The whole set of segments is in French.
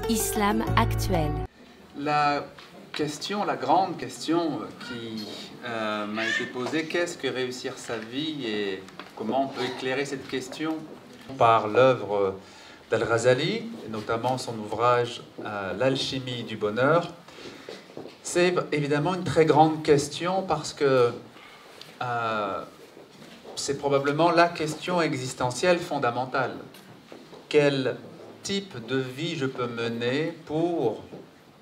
Islam actuel. La grande question qui m'a été posée, qu'est-ce que réussir sa vie et comment on peut éclairer cette question par l'œuvre d'Al-Ghazali, et notamment son ouvrage L'alchimie du bonheur. C'est évidemment une très grande question parce que c'est probablement la question existentielle fondamentale. Quel type de vie je peux mener pour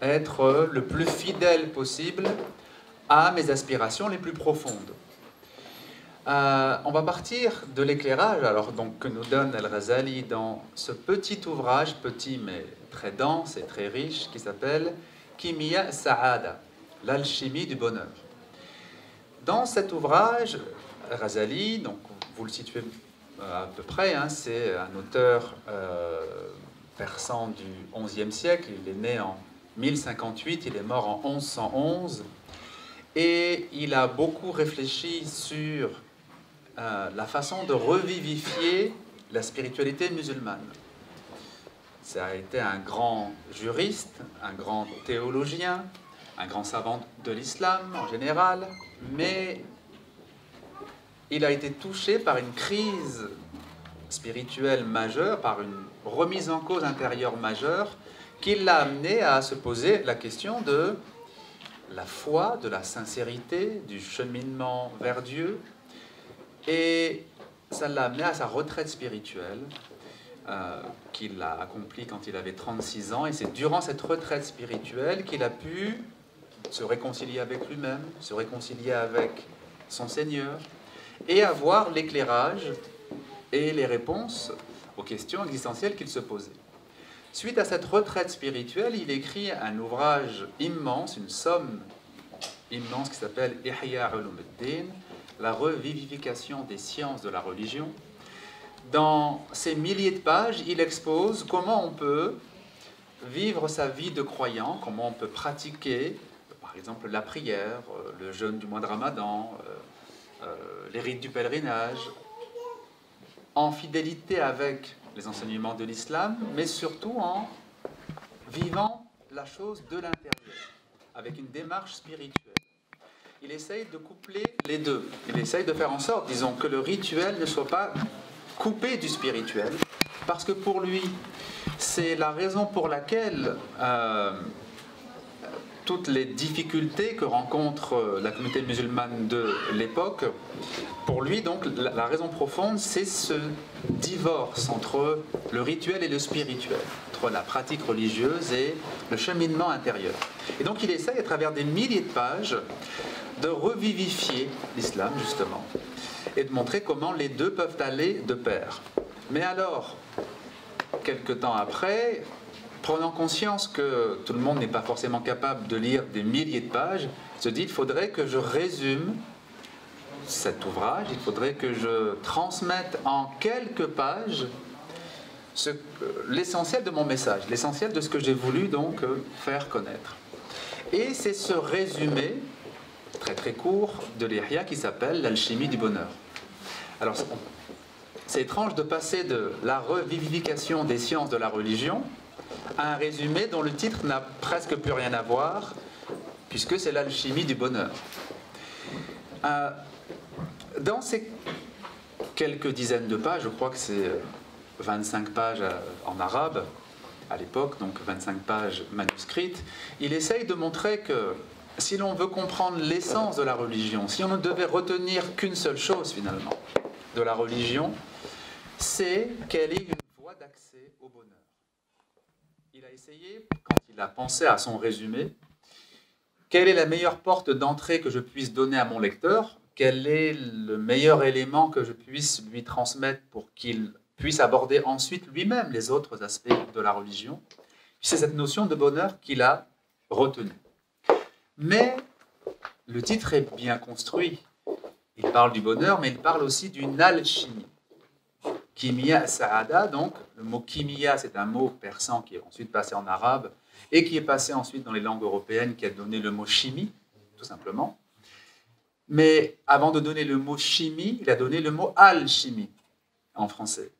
être le plus fidèle possible à mes aspirations les plus profondes? On va partir de l'éclairage que nous donne Al-Ghazali dans ce petit ouvrage, petit mais très dense et très riche, qui s'appelle Kimia Sa'ada, l'alchimie du bonheur. Dans cet ouvrage, Al-Ghazali, donc vous le situez à peu près, c'est un auteur persan du XIe siècle. Il est né en 1058, il est mort en 1111, et il a beaucoup réfléchi sur la façon de revivifier la spiritualité musulmane. Ça a été un grand juriste, un grand théologien, un grand savant de l'islam en général, mais il a été touché par une crise spirituelle majeure, par une remise en cause intérieure majeure, qui l'a amené à se poser la question de la foi, de la sincérité, du cheminement vers Dieu. Et ça l'a amené à sa retraite spirituelle, qu'il a accomplie quand il avait 36 ans. Et c'est durant cette retraite spirituelle qu'il a pu se réconcilier avec lui-même, se réconcilier avec son Seigneur, et avoir l'éclairage et les réponses aux questions existentielles qu'il se posait. Suite à cette retraite spirituelle, il écrit un ouvrage immense, une somme immense qui s'appelle Ihya Ulumuddin, la revivification des sciences de la religion. Dans ces milliers de pages, il expose comment on peut vivre sa vie de croyant, comment on peut pratiquer, par exemple, la prière, le jeûne du mois de Ramadan, les rites du pèlerinage, en fidélité avec les enseignements de l'islam, mais surtout en vivant la chose de l'intérieur, avec une démarche spirituelle. Il essaye de coupler les deux. Il essaye de faire en sorte, disons, que le rituel ne soit pas coupé du spirituel, parce que pour lui, c'est la raison pour laquelle toutes les difficultés que rencontre la communauté musulmane de l'époque, pour lui, donc, la raison profonde, c'est ce divorce entre le rituel et le spirituel, entre la pratique religieuse et le cheminement intérieur. Et donc, il essaye, à travers des milliers de pages, de revivifier l'islam, justement, et de montrer comment les deux peuvent aller de pair. Mais alors, quelque temps après, prenant conscience que tout le monde n'est pas forcément capable de lire des milliers de pages, il se dit, il faudrait que je résume cet ouvrage, il faudrait que je transmette en quelques pages l'essentiel de mon message, l'essentiel de ce que j'ai voulu donc faire connaître. Et c'est ce résumé très très court de l'Ihya qui s'appelle l'alchimie du bonheur. Alors c'est étrange de passer de la revivification des sciences de la religion à un résumé dont le titre n'a presque plus rien à voir, puisque c'est l'alchimie du bonheur. Dans ces quelques dizaines de pages, je crois que c'est 25 pages en arabe à l'époque, donc 25 pages manuscrites, il essaye de montrer que si l'on veut comprendre l'essence de la religion, si on ne devait retenir qu'une seule chose finalement de la religion, c'est qu'elle est une voie d'accès au bonheur. Il a essayé, quand il a pensé à son résumé, quelle est la meilleure porte d'entrée que je puisse donner à mon lecteur, quel est le meilleur élément que je puisse lui transmettre pour qu'il puisse aborder ensuite lui-même les autres aspects de la religion. C'est cette notion de bonheur qu'il a retenue. Mais le titre est bien construit. Il parle du bonheur, mais il parle aussi d'une alchimie. Kimia Sa'ada, donc, le mot kimia, c'est un mot persan qui est ensuite passé en arabe et qui est passé ensuite dans les langues européennes, qui a donné le mot chimie, tout simplement. Mais avant de donner le mot chimie, il a donné le mot alchimie en français.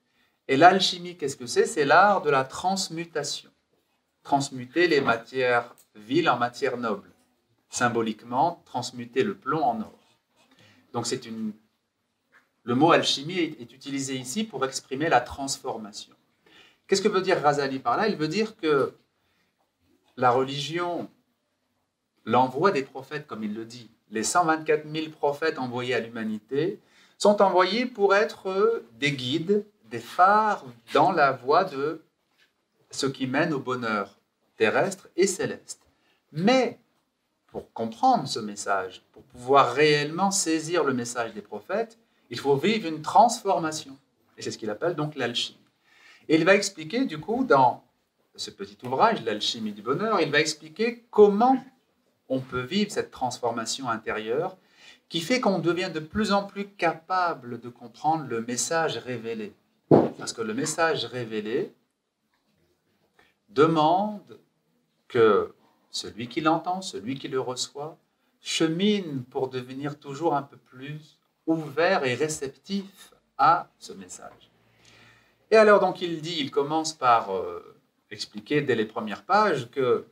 Et l'alchimie, qu'est-ce que c'est? C'est l'art de la transmutation. transmuter les matières viles en matières nobles. Symboliquement, transmuter le plomb en or. Donc le mot alchimie est utilisé ici pour exprimer la transformation. Qu'est-ce que veut dire Ghazali par là? Il veut dire que la religion, l'envoi des prophètes, comme il le dit, les 124 000 prophètes envoyés à l'humanité, sont envoyés pour être des guides, des phares dans la voie de ce qui mène au bonheur terrestre et céleste. Mais pour comprendre ce message, pour pouvoir réellement saisir le message des prophètes, il faut vivre une transformation. Et c'est ce qu'il appelle donc l'alchimie. Et il va expliquer, du coup, dans ce petit ouvrage, L'alchimie du bonheur, il va expliquer comment on peut vivre cette transformation intérieure qui fait qu'on devient de plus en plus capable de comprendre le message révélé. Parce que le message révélé demande que celui qui l'entend, celui qui le reçoit, chemine pour devenir toujours un peu plus ouvert et réceptif à ce message. Et alors donc il commence par expliquer dès les premières pages que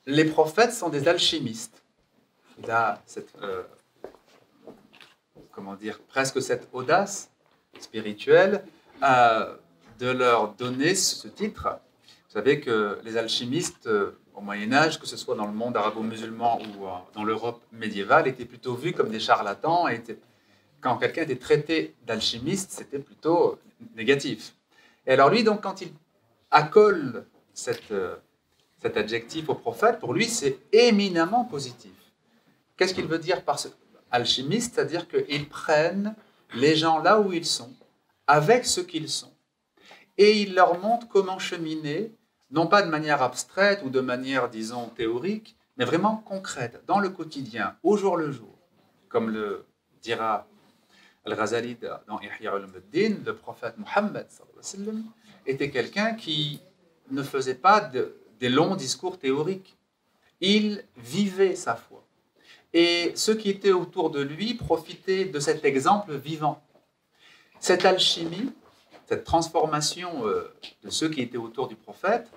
les prophètes sont des alchimistes. Il a presque cette audace spirituelle de leur donner ce titre. Vous savez que les alchimistes, au Moyen-Âge, que ce soit dans le monde arabo-musulman ou dans l'Europe médiévale, étaient plutôt vus comme des charlatans. Quand quelqu'un était traité d'alchimiste, c'était plutôt négatif. Et alors lui, donc, quand il accole cet adjectif au prophète, pour lui, c'est éminemment positif. Qu'est-ce qu'il veut dire par ce alchimiste? C'est-à-dire qu'ils prennent les gens là où ils sont, avec ce qu'ils sont, et ils leur montrent comment cheminer, non pas de manière abstraite ou de manière, disons, théorique, mais vraiment concrète, dans le quotidien, au jour le jour. Comme le dira Al-Ghazali dans Ihya Ulumuddin, le prophète Mohammed était quelqu'un qui ne faisait pas des longs discours théoriques. Il vivait sa foi. Et ceux qui étaient autour de lui profitaient de cet exemple vivant. Cette alchimie, cette transformation de ceux qui étaient autour du prophète,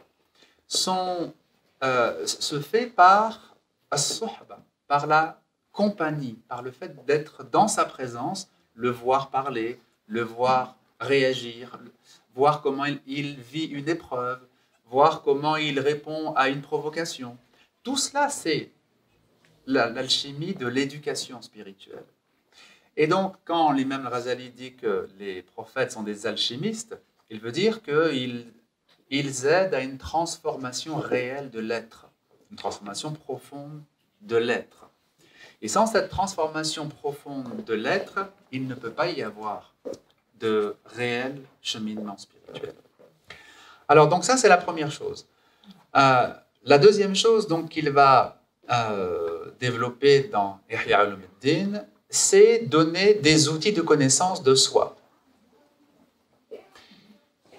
se fait par as-suhba, par la compagnie, par le fait d'être dans sa présence, le voir parler, le voir réagir, voir comment il vit une épreuve, voir comment il répond à une provocation. Tout cela, c'est l'alchimie de l'éducation spirituelle. Et donc, quand l'imam Ghazali dit que les prophètes sont des alchimistes, il veut dire qu'ils aident à une transformation réelle de l'être, une transformation profonde de l'être. Et sans cette transformation profonde de l'être, il ne peut pas y avoir de réel cheminement spirituel. Alors, donc ça, c'est la première chose. La deuxième chose donc, qu'il va développer dans Ihya Ulumuddin, c'est donner des outils de connaissance de soi.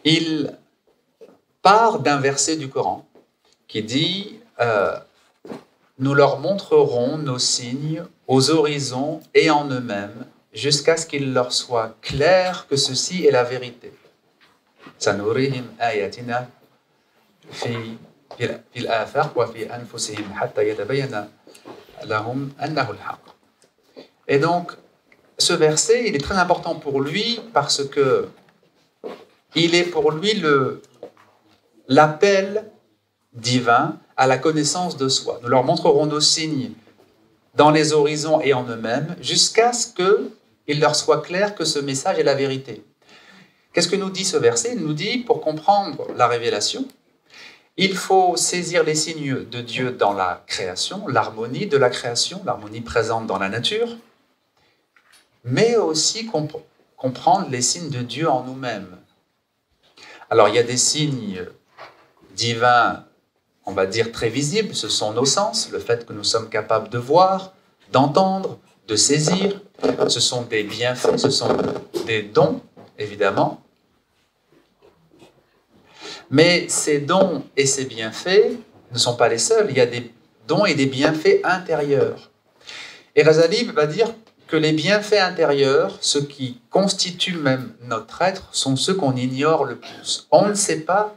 Il part d'un verset du Coran qui dit nous leur montrerons nos signes aux horizons et en eux-mêmes jusqu'à ce qu'il leur soit clair que ceci est la vérité. Sanurihim ayatina fil afaq wa fi anfusihim hatta yatabayyana lahum annahu al-haq. Et donc, ce verset, il est très important pour lui parce que il est pour lui l'appel divin à la connaissance de soi. Nous leur montrerons nos signes dans les horizons et en eux-mêmes jusqu'à ce qu'il leur soit clair que ce message est la vérité. Qu'est-ce que nous dit ce verset? Il nous dit, pour comprendre la révélation, il faut saisir les signes de Dieu dans la création, l'harmonie de la création, l'harmonie présente dans la nature, mais aussi comprendre les signes de Dieu en nous-mêmes. Alors, il y a des signes divins, on va dire très visibles, ce sont nos sens, le fait que nous sommes capables de voir, d'entendre, de saisir. Ce sont des bienfaits, ce sont des dons, évidemment. Mais ces dons et ces bienfaits ne sont pas les seuls. Il y a des dons et des bienfaits intérieurs. Et Ghazali va dire que les bienfaits intérieurs, ceux qui constituent même notre être, sont ceux qu'on ignore le plus. On ne sait pas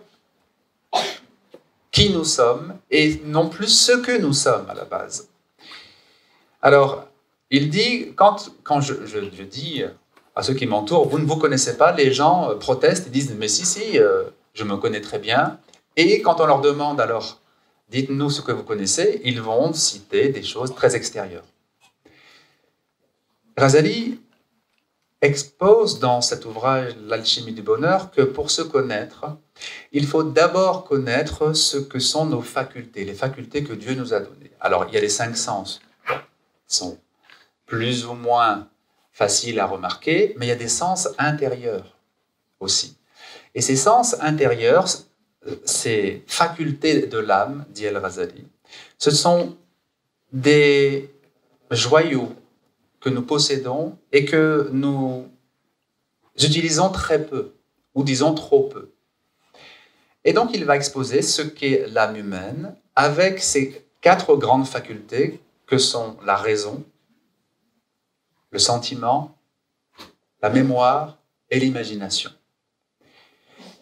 qui nous sommes et non plus ce que nous sommes à la base. Alors, il dit, quand je dis à ceux qui m'entourent, vous ne vous connaissez pas, les gens protestent et disent, mais si, je me connais très bien. Et quand on leur demande alors, dites-nous ce que vous connaissez, ils vont citer des choses très extérieures. Ghazali expose dans cet ouvrage L'alchimie du bonheur que pour se connaître, il faut d'abord connaître ce que sont nos facultés, les facultés que Dieu nous a données. Alors, il y a les 5 sens, qui sont plus ou moins faciles à remarquer, mais il y a des sens intérieurs aussi. Et ces sens intérieurs, ces facultés de l'âme, dit El-Ghazali, ce sont des joyaux que nous possédons et que nous utilisons très peu, ou disons trop peu. Et donc il va exposer ce qu'est l'âme humaine avec ces 4 grandes facultés que sont la raison, le sentiment, la mémoire et l'imagination.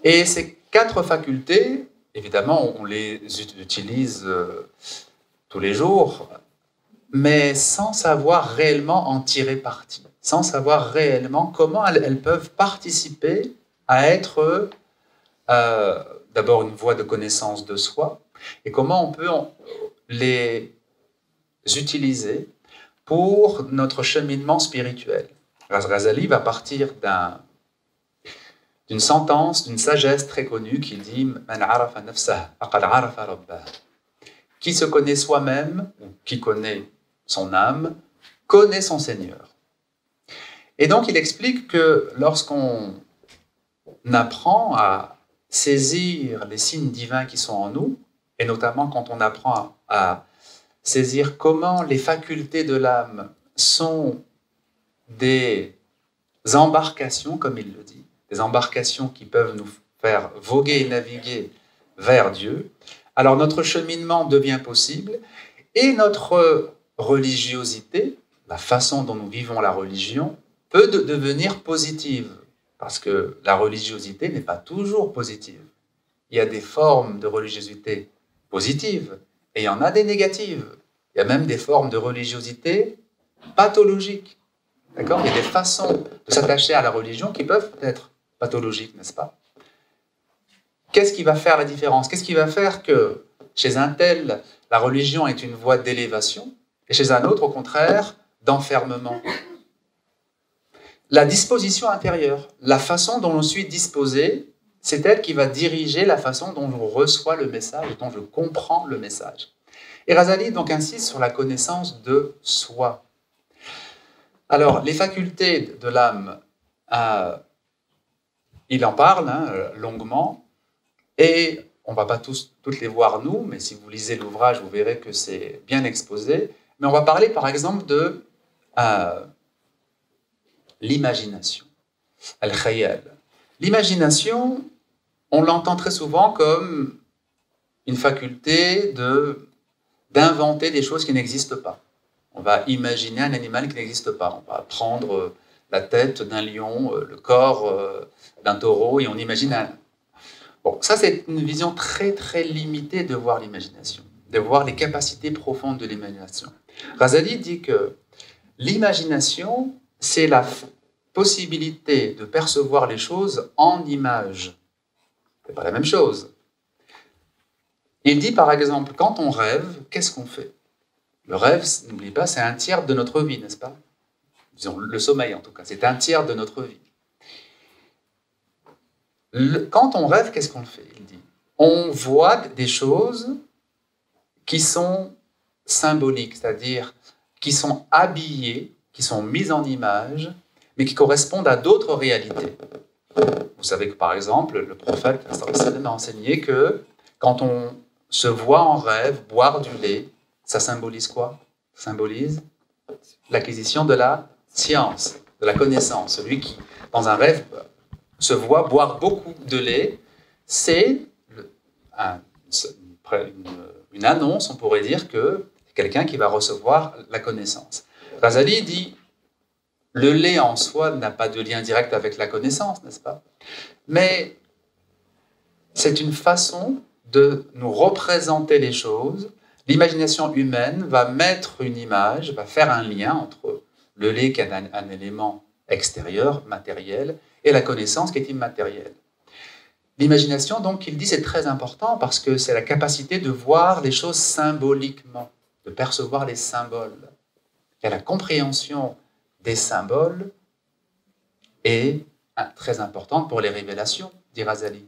Et ces 4 facultés, évidemment, on les utilise tous les jours, mais sans savoir réellement en tirer parti, sans savoir réellement comment elles peuvent participer à être d'abord une voie de connaissance de soi, et comment on peut les utiliser pour notre cheminement spirituel. Ghazali va partir d'une sentence, d'une sagesse très connue qui dit « Man arafa nafsah, faqad arafa rabbah » Qui se connaît soi-même, ou qui connaît son âme, connaît son Seigneur. Et donc il explique que lorsqu'on apprend à saisir les signes divins qui sont en nous, et notamment quand on apprend à saisir comment les facultés de l'âme sont des embarcations, comme il le dit, des embarcations qui peuvent nous faire voguer et naviguer vers Dieu, alors notre cheminement devient possible et notre religiosité, la façon dont nous vivons la religion, peut devenir positive. Parce que la religiosité n'est pas toujours positive. Il y a des formes de religiosité positives et il y en a des négatives. Il y a même des formes de religiosité pathologiques. D'accord ? Il y a des façons de s'attacher à la religion qui peuvent être pathologiques, n'est-ce pas ? Qu'est-ce qui va faire la différence ? Qu'est-ce qui va faire que chez un tel, la religion est une voie d'élévation et chez un autre, au contraire, d'enfermement ? La disposition intérieure, la façon dont je suis disposé, c'est elle qui va diriger la façon dont je reçois le message, dont je comprends le message. Et Ghazali donc insiste sur la connaissance de soi. Alors, les facultés de l'âme, il en parle longuement, et on ne va pas toutes les voir nous, mais si vous lisez l'ouvrage, vous verrez que c'est bien exposé. Mais on va parler par exemple de l'imagination, al-khayal. L'imagination, on l'entend très souvent comme une faculté d'inventer des choses qui n'existent pas. On va imaginer un animal qui n'existe pas. On va prendre la tête d'un lion, le corps d'un taureau, et on imagine un... Bon, ça c'est une vision très très limitée de voir l'imagination, de voir les capacités profondes de l'imagination. Ghazali dit que l'imagination, c'est la possibilité de percevoir les choses en images. C'est pas la même chose. Il dit par exemple, quand on rêve, qu'est-ce qu'on fait ? Le rêve, n'oublie pas, c'est un tiers de notre vie, n'est-ce pas ? Disons, le sommeil en tout cas, c'est un tiers de notre vie. Quand on rêve, qu'est-ce qu'on fait ? Il dit, on voit des choses qui sont symboliques, c'est-à-dire qui sont habillées, qui sont mises en image, mais qui correspondent à d'autres réalités. Vous savez que par exemple, le prophète a enseigné que quand on se voit en rêve boire du lait, ça symbolise quoi ? Ça symbolise l'acquisition de la science, de la connaissance. Celui qui, dans un rêve, se voit boire beaucoup de lait, c'est une annonce, on pourrait dire, que c'est quelqu'un qui va recevoir la connaissance. Ghazali dit, le lait en soi n'a pas de lien direct avec la connaissance, n'est-ce pas ? Mais c'est une façon de nous représenter les choses, l'imagination humaine va mettre une image, va faire un lien entre le lait qui est un élément extérieur, matériel, et la connaissance qui est immatérielle. L'imagination, donc, il dit, c'est très important parce que c'est la capacité de voir les choses symboliquement, de percevoir les symboles. Et la compréhension des symboles est très importante pour les révélations, dit Razali.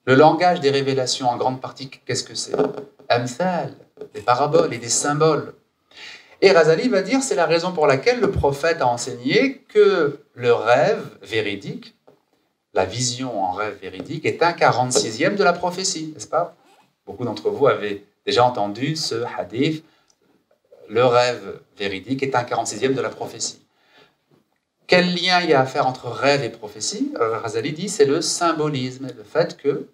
Le langage des révélations, en grande partie, qu'est-ce que c'est? Amthal, des paraboles et des symboles. Et Razali va dire, c'est la raison pour laquelle le prophète a enseigné que le rêve véridique, la vision en rêve véridique, est un 46e de la prophétie, n'est-ce pas? Beaucoup d'entre vous avez déjà entendu ce hadith, le rêve véridique est un 46e de la prophétie. Quel lien il y a à faire entre rêve et prophétie? Razali dit, c'est le symbolisme, le fait que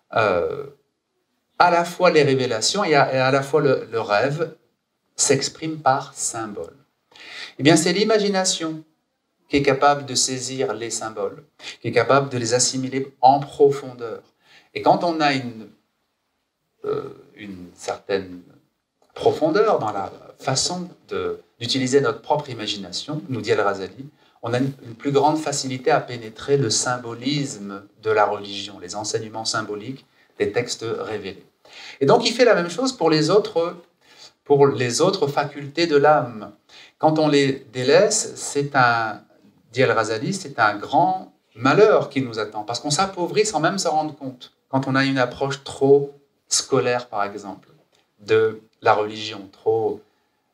à la fois les révélations et à la fois le rêve s'expriment par symbole. Eh bien, c'est l'imagination qui est capable de saisir les symboles, qui est capable de les assimiler en profondeur. Et quand on a une certaine profondeur dans la façon d'utiliser notre propre imagination, nous dit Al-Razali, on a une plus grande facilité à pénétrer le symbolisme de la religion, les enseignements symboliques des textes révélés. Et donc il fait la même chose pour les autres facultés de l'âme. Quand on les délaisse, dit Al-Razali, c'est un grand malheur qui nous attend, parce qu'on s'appauvrit sans même s'en rendre compte. Quand on a une approche trop scolaire, par exemple, de la religion, trop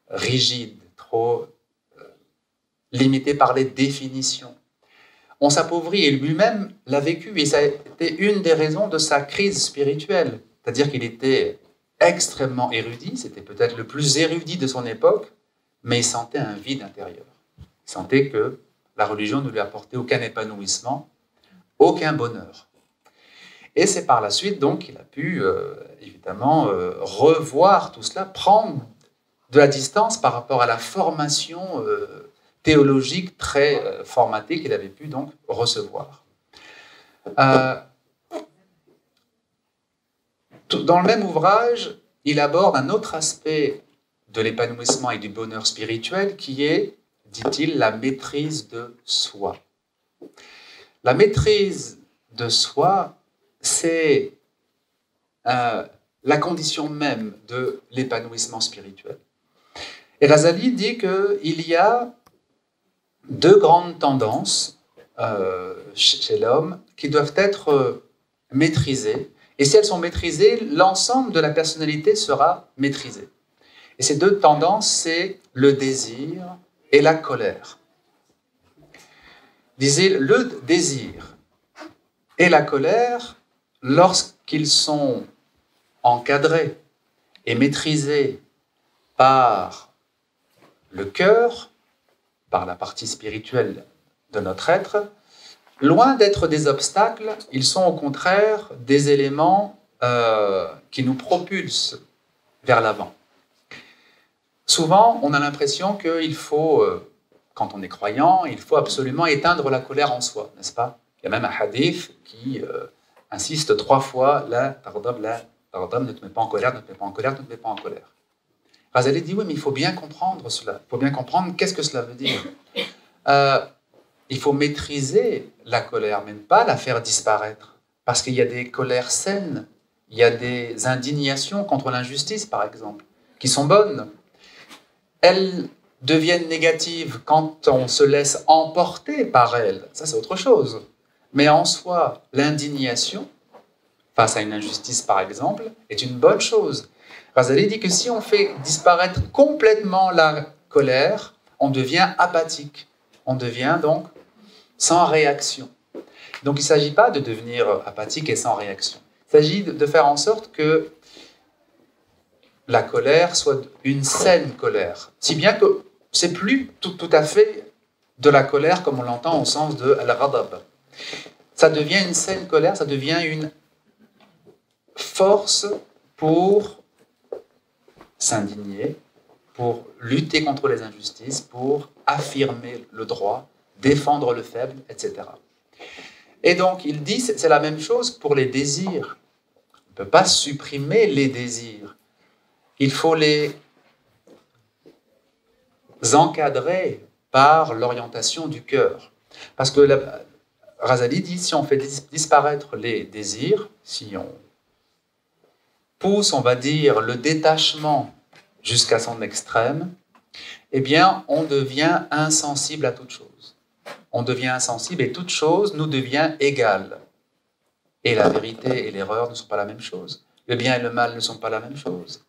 rigide, trop limitée par les définitions, on s'appauvrit, et lui-même l'a vécu, et ça a été une des raisons de sa crise spirituelle. C'est-à-dire qu'il était extrêmement érudit, c'était peut-être le plus érudit de son époque, mais il sentait un vide intérieur. Il sentait que la religion ne lui apportait aucun épanouissement, aucun bonheur. Et c'est par la suite donc qu'il a pu évidemment revoir tout cela, prendre de la distance par rapport à la formation théologique très formatée qu'il avait pu donc recevoir. Dans le même ouvrage, il aborde un autre aspect de l'épanouissement et du bonheur spirituel qui est, dit-il, la maîtrise de soi. La maîtrise de soi, c'est la condition même de l'épanouissement spirituel. Et Razali dit qu'il y a deux grandes tendances chez l'homme qui doivent être maîtrisées. Et si elles sont maîtrisées, l'ensemble de la personnalité sera maîtrisé. Et ces deux tendances, c'est le désir et la colère. Disait le désir et la colère, lorsqu'ils sont encadrés et maîtrisés par le cœur, par la partie spirituelle de notre être, loin d'être des obstacles, ils sont au contraire des éléments qui nous propulsent vers l'avant. Souvent, on a l'impression qu'il faut, quand on est croyant, il faut absolument éteindre la colère en soi, n'est-ce pas? Il y a même un hadith qui insiste 3 fois « La tardab, ne te mets pas en colère, ne te mets pas en colère, ne te mets pas en colère ». Razali dit « Oui, mais il faut bien comprendre cela. Il faut bien comprendre qu'est-ce que cela veut dire. Il faut maîtriser la colère, mais pas la faire disparaître. Parce qu'il y a des colères saines, il y a des indignations contre l'injustice, par exemple, qui sont bonnes. Elles deviennent négatives quand on se laisse emporter par elles. Ça, c'est autre chose. Mais en soi, l'indignation, face à une injustice, par exemple, est une bonne chose. Razali dit que si on fait disparaître complètement la colère, on devient apathique. On devient donc sans réaction. Donc il ne s'agit pas de devenir apathique et sans réaction. Il s'agit de faire en sorte que la colère soit une saine colère. Si bien que c'est plus tout à fait de la colère comme on l'entend au sens de al-ghadab. Ça devient une saine colère, ça devient une force pour s'indigner, pour lutter contre les injustices, pour affirmer le droit, défendre le faible, etc. Et donc, il dit, c'est la même chose pour les désirs. ne peut pas supprimer les désirs. Il faut les encadrer par l'orientation du cœur. Parce que Razali dit, si on fait disparaître les désirs, si on pousse, on va dire, le détachement jusqu'à son extrême, eh bien, on devient insensible à toute chose. On devient insensible et toute chose nous devient égale. Et la vérité et l'erreur ne sont pas la même chose. Le bien et le mal ne sont pas la même chose.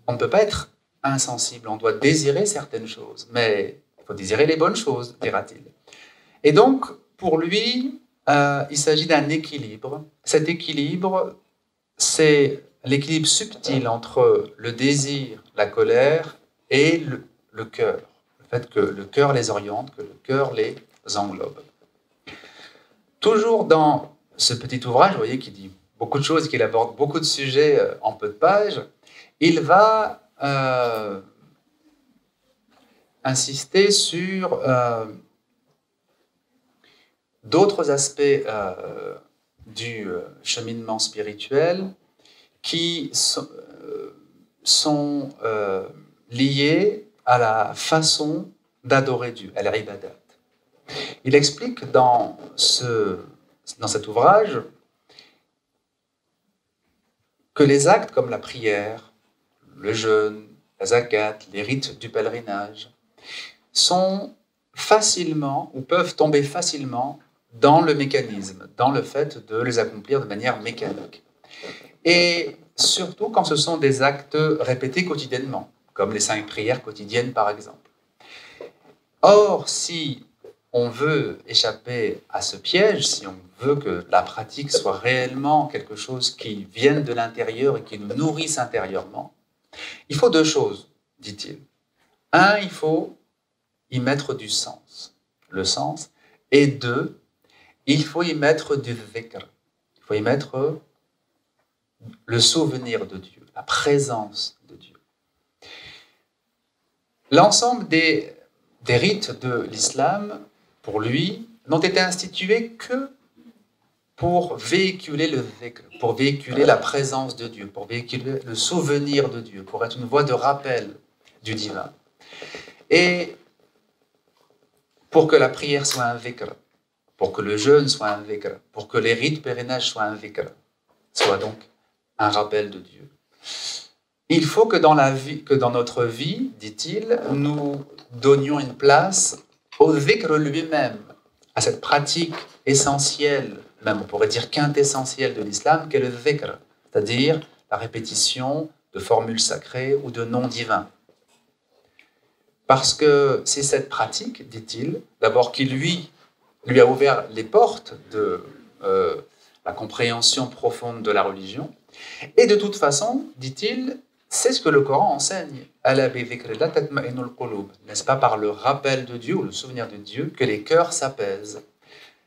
On ne peut pas être insensible, on doit désirer certaines choses, mais il faut désirer les bonnes choses, dira-t-il. Et donc, pour lui, il s'agit d'un équilibre. Cet équilibre, c'est l'équilibre subtil entre le désir, la colère et le cœur. Le fait que le cœur les oriente, que le cœur les englobe. Toujours dans ce petit ouvrage, vous voyez, qui dit beaucoup de choses, qu'il aborde beaucoup de sujets en peu de pages, il va insister sur d'autres aspects du cheminement spirituel qui sont liés à la façon d'adorer Dieu, à l'ibadat. Il explique dans cet ouvrage que les actes comme la prière, le jeûne, la zakat, les rites du pèlerinage sont facilement ou peuvent tomber facilement dans le mécanisme, dans le fait de les accomplir de manière mécanique. Et surtout quand ce sont des actes répétés quotidiennement, comme les 5 prières quotidiennes par exemple. Or, si on veut échapper à ce piège, si on veut que la pratique soit réellement quelque chose qui vienne de l'intérieur et qui nous nourrisse intérieurement, il faut 2 choses, dit-il. 1, il faut y mettre du sens, le sens, et 2, il faut y mettre du dhikr, il faut y mettre le souvenir de Dieu, la présence de Dieu. L'ensemble des rites de l'islam, pour lui, n'ont été institués que pour véhiculer le dhikr, pour véhiculer la présence de Dieu, pour véhiculer le souvenir de Dieu, pour être une voie de rappel du divin. Et pour que la prière soit un dhikr, pour que le jeûne soit un dhikr, pour que les rites pèlerinages soient un dhikr, soit donc un rappel de Dieu. Il faut que dans notre vie, dit-il, nous donnions une place au dhikr lui-même, à cette pratique essentielle, même on pourrait dire quintessentielle de l'islam, qu'est le dhikr, c'est-à-dire la répétition de formules sacrées ou de noms divins. Parce que c'est cette pratique, dit-il, d'abord qui lui a ouvert les portes de la compréhension profonde de la religion, et de toute façon, dit-il, c'est ce que le Coran enseigne. N'est-ce pas par le rappel de Dieu ou le souvenir de Dieu que les cœurs s'apaisent,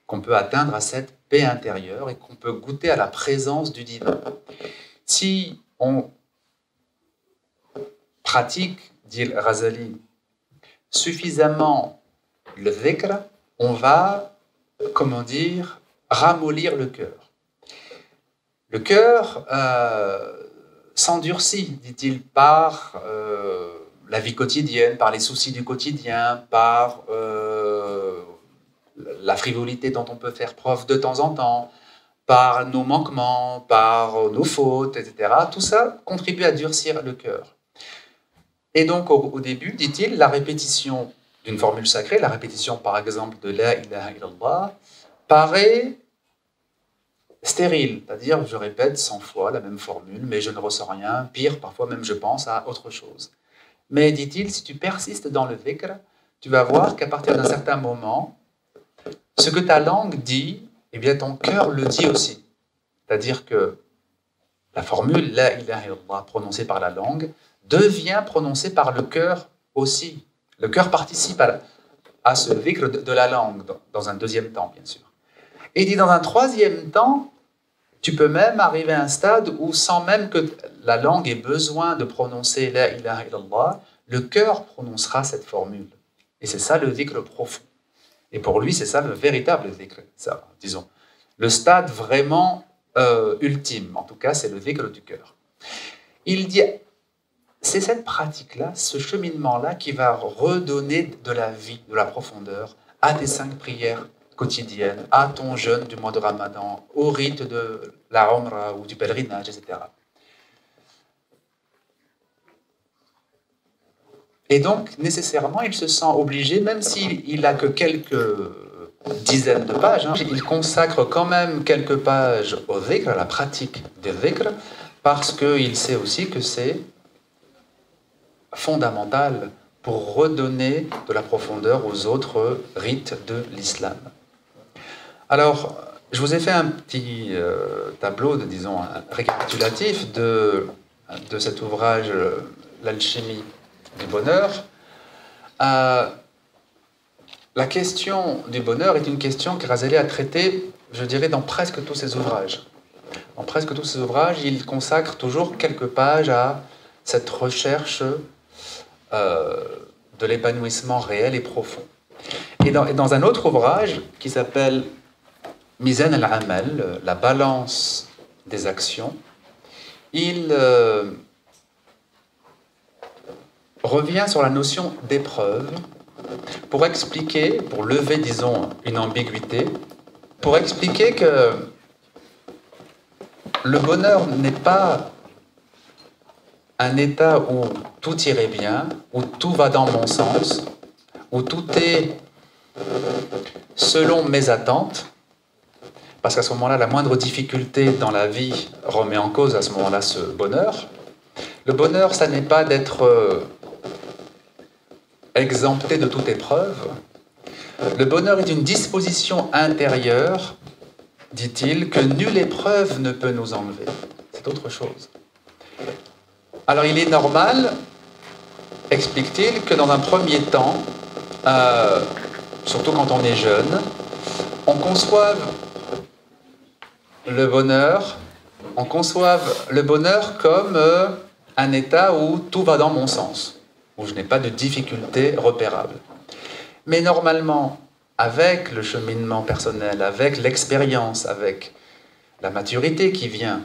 qu'on peut atteindre à cette paix intérieure et qu'on peut goûter à la présence du divin. Si on pratique, dit Razali, suffisamment le dhikr, on va, comment dire, ramollir le cœur. Le cœur s'endurcit, dit-il, par la vie quotidienne, par les soucis du quotidien, par la frivolité dont on peut faire preuve de temps en temps, par nos manquements, par nos fautes, etc. Tout ça contribue à durcir le cœur. Et donc, au début, dit-il, la répétition d'une formule sacrée, la répétition, par exemple, de La ilaha illallah, paraît stérile, c'est-à-dire je répète 100 fois la même formule, mais je ne ressens rien, pire, parfois même je pense à autre chose. Mais, dit-il, si tu persistes dans le dhikr, tu vas voir qu'à partir d'un certain moment, ce que ta langue dit, eh bien ton cœur le dit aussi. C'est-à-dire que la formule La ilaha illallah prononcée par la langue devient prononcée par le cœur aussi. Le cœur participe à ce dhikr de la langue, dans un deuxième temps, bien sûr. Et il dit dans un troisième temps, tu peux même arriver à un stade où, sans même que la langue ait besoin de prononcer La ilaha illallah, le cœur prononcera cette formule. Et c'est ça le dhikr profond. Et pour lui, c'est ça le véritable dhikr, ça, disons. Le stade vraiment ultime. En tout cas, c'est le dhikr du cœur. Il dit, c'est cette pratique-là, ce cheminement-là qui va redonner de la vie, de la profondeur à tes 5 prières quotidiennes, à ton jeûne du mois de Ramadan, au rite de la Umrah ou du pèlerinage, etc. Et donc, nécessairement, il se sent obligé, même s'il n'a que quelques dizaines de pages, il consacre quand même quelques pages au dhikr, à la pratique des dhikr, parce qu'il sait aussi que c'est fondamental pour redonner de la profondeur aux autres rites de l'islam. Alors, je vous ai fait un petit tableau, disons, récapitulatif de cet ouvrage, L'alchimie du bonheur. La question du bonheur est une question que Razali a traitée, je dirais, dans presque tous ses ouvrages. Dans presque tous ses ouvrages, il consacre toujours quelques pages à cette recherche de l'épanouissement réel et profond. Et dans un autre ouvrage qui s'appelle Mizan al-Amal, la balance des actions, il revient sur la notion d'épreuve pour expliquer, pour lever, disons, une ambiguïté, pour expliquer que le bonheur n'est pas un état où tout irait bien, où tout va dans mon sens, où tout est selon mes attentes, parce qu'à ce moment-là, la moindre difficulté dans la vie remet en cause à ce moment-là ce bonheur. Le bonheur, ça n'est pas d'être exempté de toute épreuve. Le bonheur est une disposition intérieure, dit-il, que nulle épreuve ne peut nous enlever. C'est autre chose. Alors il est normal, explique-t-il, que dans un premier temps, surtout quand on est jeune, on conçoive le bonheur comme un état où tout va dans mon sens, où je n'ai pas de difficultés repérables. Mais normalement, avec le cheminement personnel, avec l'expérience, avec la maturité qui vient,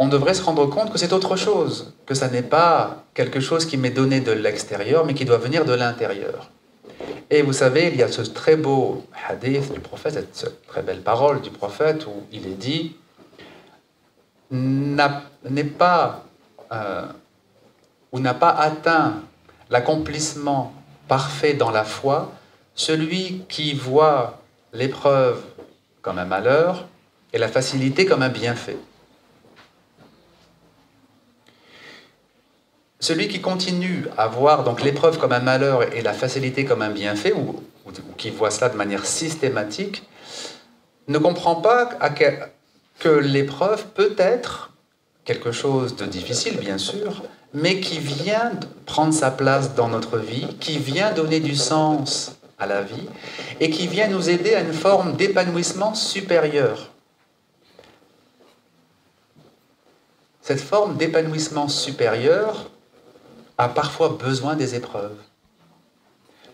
on devrait se rendre compte que c'est autre chose, que ça n'est pas quelque chose qui m'est donné de l'extérieur, mais qui doit venir de l'intérieur. Et vous savez, il y a ce très beau hadith du prophète, cette très belle parole du prophète, où il est dit n'a pas atteint l'accomplissement parfait dans la foi celui qui voit l'épreuve comme un malheur et la facilité comme un bienfait. Celui qui continue à voir donc l'épreuve comme un malheur et la facilité comme un bienfait, ou qui voit cela de manière systématique, ne comprend pas que l'épreuve peut être quelque chose de difficile, bien sûr, mais qui vient prendre sa place dans notre vie, qui vient donner du sens à la vie, et qui vient nous aider à une forme d'épanouissement supérieur. Cette forme d'épanouissement supérieur a parfois besoin des épreuves.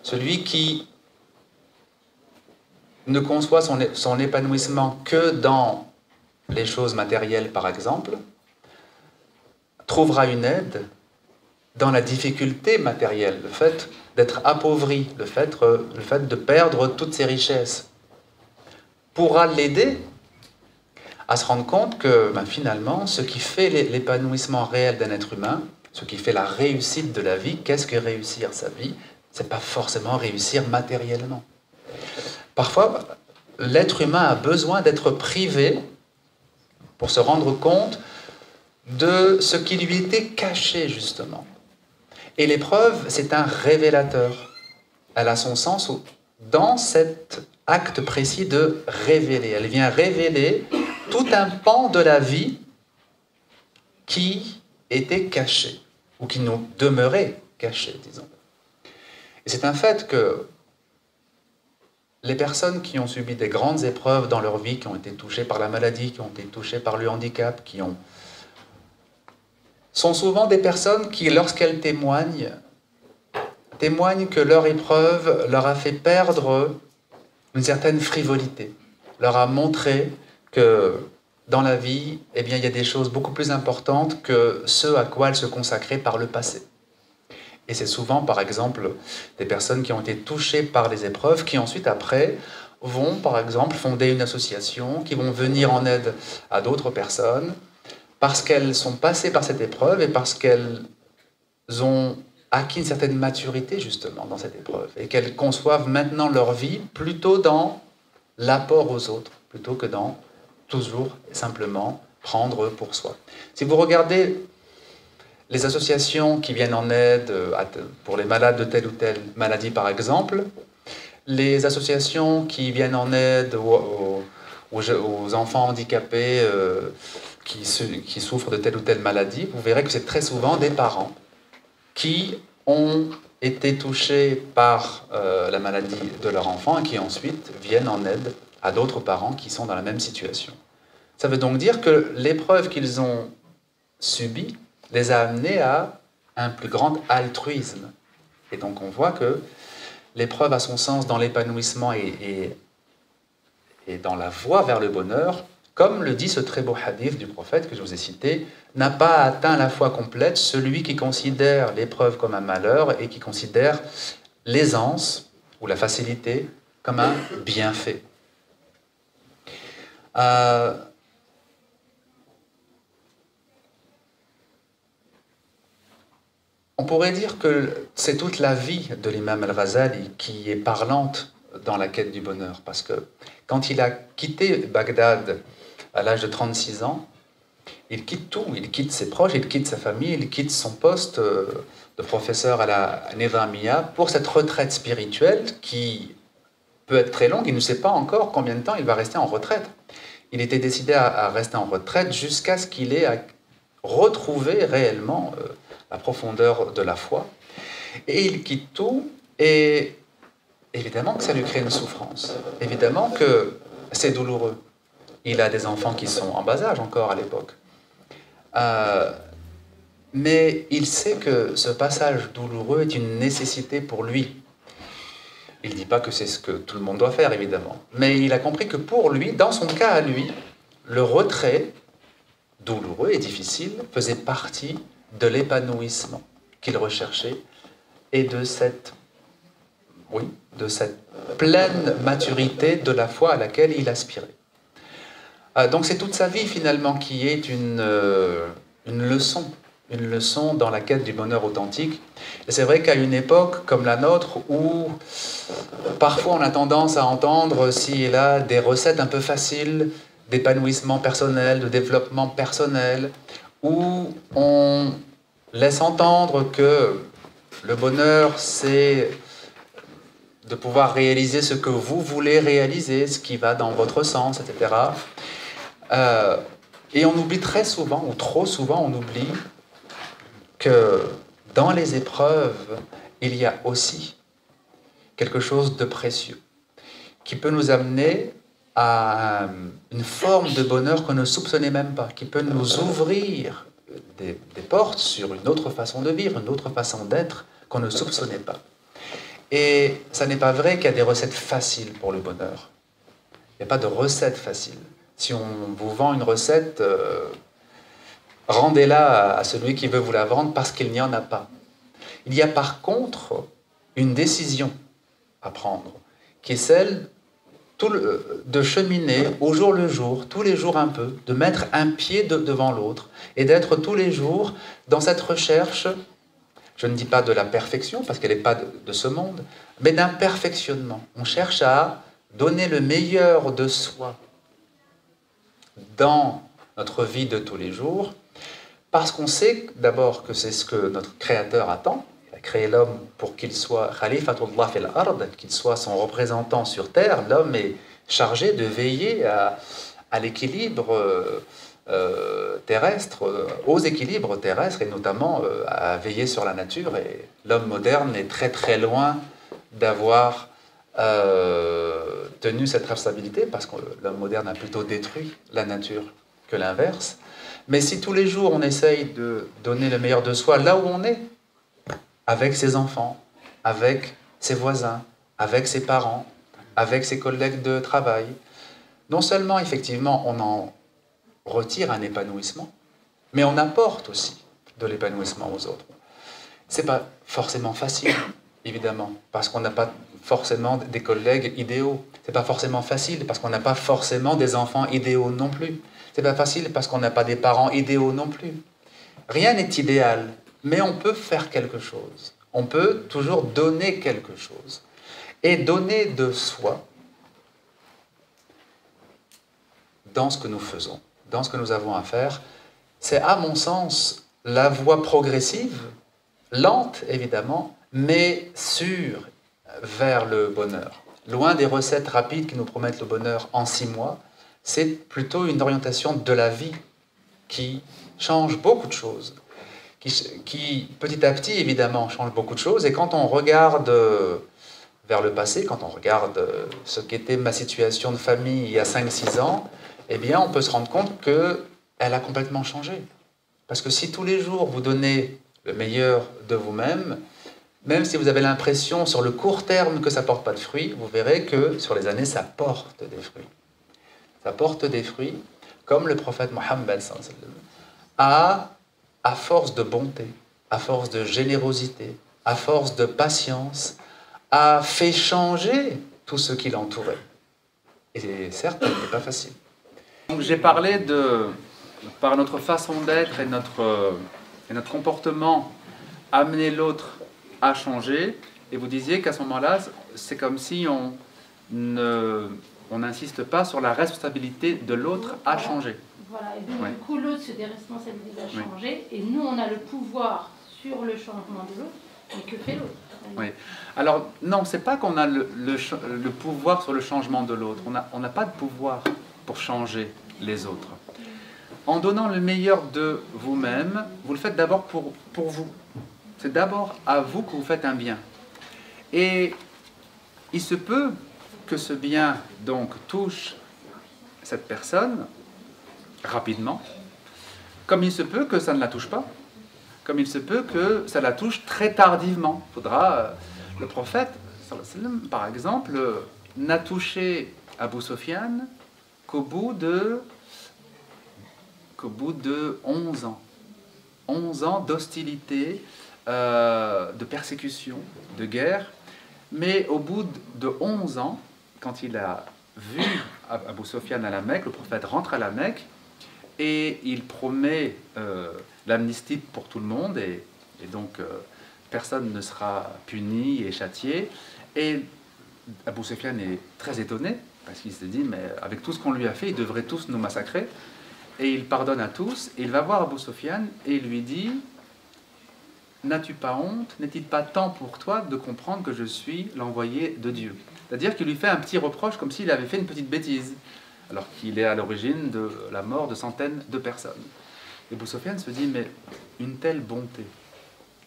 Celui qui ne conçoit son épanouissement que dans les choses matérielles, par exemple, trouvera une aide dans la difficulté matérielle, le fait d'être appauvri, le fait de perdre toutes ses richesses, pourra l'aider à se rendre compte que finalement, ce qui fait l'épanouissement réel d'un être humain, ce qui fait la réussite de la vie, qu'est-ce que réussir sa vie? Ce n'est pas forcément réussir matériellement. Parfois, l'être humain a besoin d'être privé pour se rendre compte de ce qui lui était caché, justement. Et l'épreuve, c'est un révélateur. Elle a son sens dans cet acte précis de révéler. Elle vient révéler tout un pan de la vie qui était caché, ou qui nous demeurait caché, disons. Et c'est un fait que les personnes qui ont subi des grandes épreuves dans leur vie, qui ont été touchées par la maladie, qui ont été touchées par le handicap, sont souvent des personnes qui, lorsqu'elles témoignent que leur épreuve leur a fait perdre une certaine frivolité, leur a montré que dans la vie, eh bien, il y a des choses beaucoup plus importantes que ce à quoi elle se consacrait par le passé. Et c'est souvent, par exemple, des personnes qui ont été touchées par les épreuves, qui ensuite, après, vont, par exemple, fonder une association, qui vont venir en aide à d'autres personnes, parce qu'elles sont passées par cette épreuve et parce qu'elles ont acquis une certaine maturité, justement, dans cette épreuve, et qu'elles conçoivent maintenant leur vie plutôt dans l'apport aux autres, plutôt que dans toujours simplement prendre pour soi. Si vous regardez les associations qui viennent en aide pour les malades de telle ou telle maladie, par exemple, les associations qui viennent en aide aux enfants handicapés qui souffrent de telle ou telle maladie, vous verrez que c'est très souvent des parents qui ont été touchés par la maladie de leur enfant et qui ensuite viennent en aide à d'autres parents qui sont dans la même situation. Ça veut donc dire que l'épreuve qu'ils ont subie les a amenés à un plus grand altruisme. Et donc on voit que l'épreuve a son sens dans l'épanouissement et dans la voie vers le bonheur, comme le dit ce très beau hadith du prophète que je vous ai cité, n'a pas atteint la foi complète celui qui considère l'épreuve comme un malheur et qui considère l'aisance ou la facilité comme un bienfait. On pourrait dire que c'est toute la vie de l'imam al-Ghazali qui est parlante dans la quête du bonheur, parce que quand il a quitté Bagdad à l'âge de 36 ans, il quitte tout, il quitte ses proches, il quitte sa famille, il quitte son poste de professeur à la Nizamiya pour cette retraite spirituelle qui peut être très longue, il ne sait pas encore combien de temps il va rester en retraite. Il était décidé à rester en retraite jusqu'à ce qu'il ait retrouvé réellement la profondeur de la foi. Et il quitte tout, et évidemment que ça lui crée une souffrance. Évidemment que c'est douloureux. Il a des enfants qui sont en bas âge encore à l'époque. Mais il sait que ce passage douloureux est une nécessité pour lui. Il ne dit pas que c'est ce que tout le monde doit faire, évidemment. Mais il a compris que pour lui, dans son cas à lui, le retrait, douloureux et difficile, faisait partie de l'épanouissement qu'il recherchait et de cette pleine maturité de la foi à laquelle il aspirait. Donc c'est toute sa vie finalement qui est une leçon dans la quête du bonheur authentique. Et c'est vrai qu'à une époque comme la nôtre, où parfois on a tendance à entendre ci et là des recettes un peu faciles d'épanouissement personnel, de développement personnel, où on laisse entendre que le bonheur, c'est de pouvoir réaliser ce que vous voulez réaliser, ce qui va dans votre sens, etc. Et on oublie très souvent, ou trop souvent, on oublie que dans les épreuves, il y a aussi quelque chose de précieux qui peut nous amener à une forme de bonheur qu'on ne soupçonnait même pas, qui peut nous ouvrir des portes sur une autre façon de vivre, une autre façon d'être qu'on ne soupçonnait pas. Et ça n'est pas vrai qu'il y a des recettes faciles pour le bonheur. Il n'y a pas de recette facile. Si on vous vend une recette, rendez-la à celui qui veut vous la vendre parce qu'il n'y en a pas. Il y a par contre une décision à prendre, qui est celle de cheminer au jour le jour, tous les jours un peu, de mettre un pied devant l'autre et d'être tous les jours dans cette recherche, je ne dis pas de la perfection parce qu'elle n'est pas de ce monde, mais d'un perfectionnement. On cherche à donner le meilleur de soi dans notre vie de tous les jours, parce qu'on sait d'abord que c'est ce que notre Créateur attend. Il a créé l'homme pour qu'il soit Khalifatullah fil ard, qu'il soit son représentant sur terre. L'homme est chargé de veiller à l'équilibre terrestre, aux équilibres terrestres, et notamment à veiller sur la nature. Et l'homme moderne est très très loin d'avoir tenu cette responsabilité, parce que l'homme moderne a plutôt détruit la nature que l'inverse. Mais si tous les jours on essaye de donner le meilleur de soi là où on est, avec ses enfants, avec ses voisins, avec ses parents, avec ses collègues de travail, non seulement effectivement on en retire un épanouissement, mais on apporte aussi de l'épanouissement aux autres. C'est pas forcément facile, évidemment, parce qu'on n'a pas forcément des collègues idéaux. C'est pas forcément facile parce qu'on n'a pas forcément des enfants idéaux non plus. C'est pas facile parce qu'on n'a pas des parents idéaux non plus. Rien n'est idéal, mais on peut faire quelque chose. On peut toujours donner quelque chose. Et donner de soi dans ce que nous faisons, dans ce que nous avons à faire, c'est à mon sens la voie progressive, lente évidemment, mais sûre vers le bonheur. Loin des recettes rapides qui nous promettent le bonheur en 6 mois, c'est plutôt une orientation de la vie qui change beaucoup de choses, qui petit à petit évidemment change beaucoup de choses. Et quand on regarde vers le passé, quand on regarde ce qu'était ma situation de famille il y a 5-6 ans, eh bien on peut se rendre compte qu'elle a complètement changé. Parce que si tous les jours vous donnez le meilleur de vous-même, même si vous avez l'impression sur le court terme que ça ne porte pas de fruits, vous verrez que sur les années, ça porte des fruits. Ça porte des fruits, comme le prophète Mohammed a, à force de bonté, à force de générosité, à force de patience, a fait changer tout ce qui l'entourait. Et certes, ce n'est pas facile. Donc j'ai parlé par notre façon d'être et notre comportement, amener l'autre à changer, et vous disiez qu'à ce moment-là, c'est comme si on n'insiste pas sur la responsabilité de l'autre à changer. Voilà, et donc du coup l'autre se déresponsabilise à changer, et nous on a le pouvoir sur le changement de l'autre, mais que fait l'autre? Oui. Alors non, c'est pas qu'on a le pouvoir sur le changement de l'autre, on n'a pas de pouvoir pour changer les autres. En donnant le meilleur de vous-même, vous le faites d'abord pour vous. C'est d'abord à vous que vous faites un bien. Et il se peut que ce bien donc touche cette personne rapidement, comme il se peut que ça ne la touche pas, comme il se peut que ça la touche très tardivement. Il faudra, le prophète, par exemple, n'a touché Abu Sofyan qu'au bout de 11 ans. 11 ans d'hostilité, de persécution, de guerre. Mais au bout de 11 ans, quand il a vu Abu Sofyan à la Mecque, le prophète rentre à la Mecque et il promet l'amnistie pour tout le monde et donc personne ne sera puni et châtié. Et Abu Sofyan est très étonné parce qu'il se dit mais avec tout ce qu'on lui a fait, il devrait tous nous massacrer. Et il pardonne à tous et il va voir Abu Sofyan et il lui dit: n'as-tu pas honte? N'est-il pas temps pour toi de comprendre que je suis l'envoyé de Dieu? C'est-à-dire qu'il lui fait un petit reproche comme s'il avait fait une petite bêtise, alors qu'il est à l'origine de la mort de centaines de personnes. Et Abu Sofyan se dit, mais une telle bonté,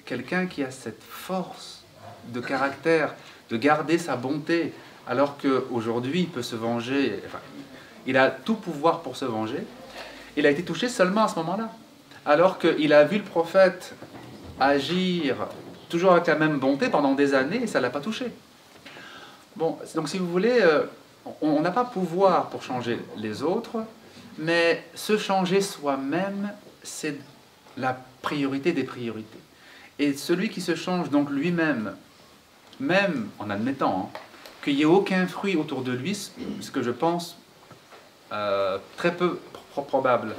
quelqu'un qui a cette force de caractère, de garder sa bonté, alors qu'aujourd'hui il peut se venger, enfin, il a tout pouvoir pour se venger, il a été touché seulement à ce moment-là. Alors qu'il a vu le prophète agir toujours avec la même bonté pendant des années et ça ne l'a pas touché. Bon, donc si vous voulez, on n'a pas pouvoir pour changer les autres, mais se changer soi-même, c'est la priorité des priorités. Et celui qui se change donc lui-même, même en admettant qu'il n'y ait aucun fruit autour de lui, ce que je pense très peu probable,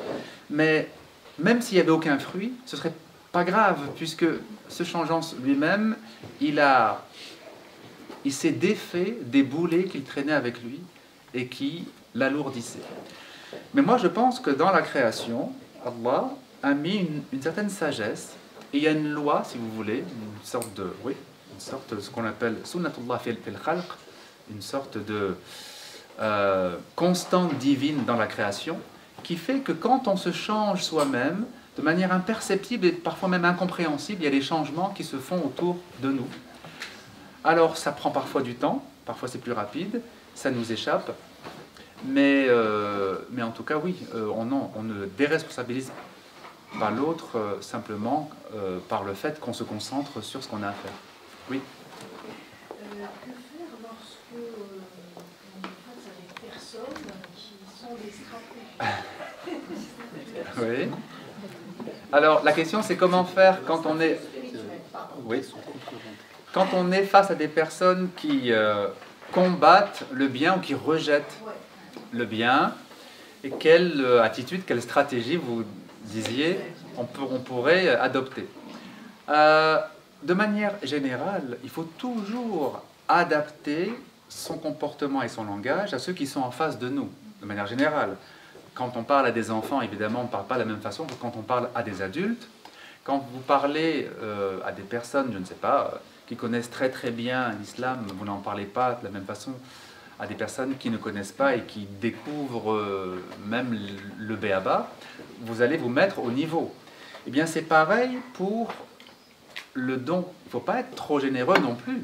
mais même s'il n'y avait aucun fruit, ce serait pas grave, puisque se changeant lui-même, il s'est défait des boulets qu'il traînait avec lui et qui l'alourdissaient. Mais moi je pense que dans la création, Allah a mis une certaine sagesse, et il y a une loi, si vous voulez, une sorte de ce qu'on appelle sunnatullah fil khalq, une sorte de constante divine dans la création, qui fait que quand on se change soi-même, de manière imperceptible et parfois même incompréhensible, il y a des changements qui se font autour de nous. Alors ça prend parfois du temps, parfois c'est plus rapide, ça nous échappe, mais en tout cas oui, on ne déresponsabilise pas l'autre simplement par le fait qu'on se concentre sur ce qu'on a à faire. Oui. Que faire lorsque on est face à des personnes qui sont des strapontins? Oui. Alors, la question, c'est comment faire quand on est... Oui. Quand on est face à des personnes qui combattent le bien ou qui rejettent le bien, et quelle attitude, quelle stratégie, vous disiez, on pourrait adopter. De manière générale, il faut toujours adapter son comportement et son langage à ceux qui sont en face de nous, de manière générale. Quand on parle à des enfants, évidemment, on ne parle pas de la même façon que quand on parle à des adultes. Quand vous parlez à des personnes, je ne sais pas, qui connaissent très très bien l'islam, vous n'en parlez pas de la même façon à des personnes qui ne connaissent pas et qui découvrent même le béaba, vous allez vous mettre au niveau. Eh bien, c'est pareil pour le don. Il ne faut pas être trop généreux non plus.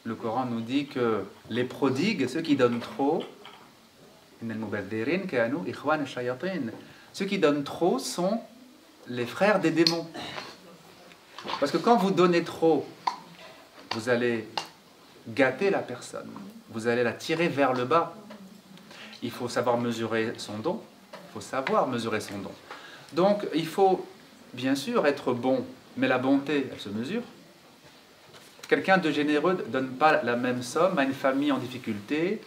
Le Coran nous dit que les prodigues, ceux qui donnent trop, ceux qui donnent trop sont les frères des démons. Parce que quand vous donnez trop, vous allez gâter la personne, vous allez la tirer vers le bas. Il faut savoir mesurer son don, il faut savoir mesurer son don. Donc il faut bien sûr être bon, mais la bonté, elle se mesure. Quelqu'un de généreux ne donne pas la même somme à une famille en difficulté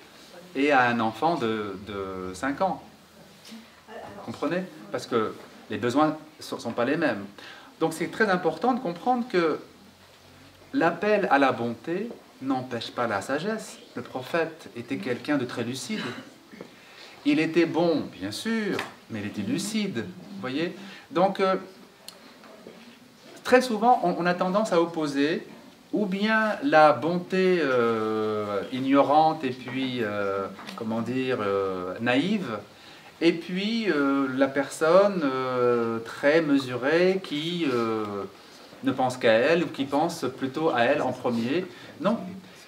et à un enfant de 5 ans. Vous comprenez? Parce que les besoins ne sont pas les mêmes. Donc c'est très important de comprendre que l'appel à la bonté n'empêche pas la sagesse. Le prophète était quelqu'un de très lucide. Il était bon, bien sûr, mais il était lucide. Vous voyez? Donc, très souvent, on a tendance à opposer ou bien la bonté ignorante et puis, comment dire, naïve, et puis la personne très mesurée qui ne pense qu'à elle ou qui pense plutôt à elle en premier. Non,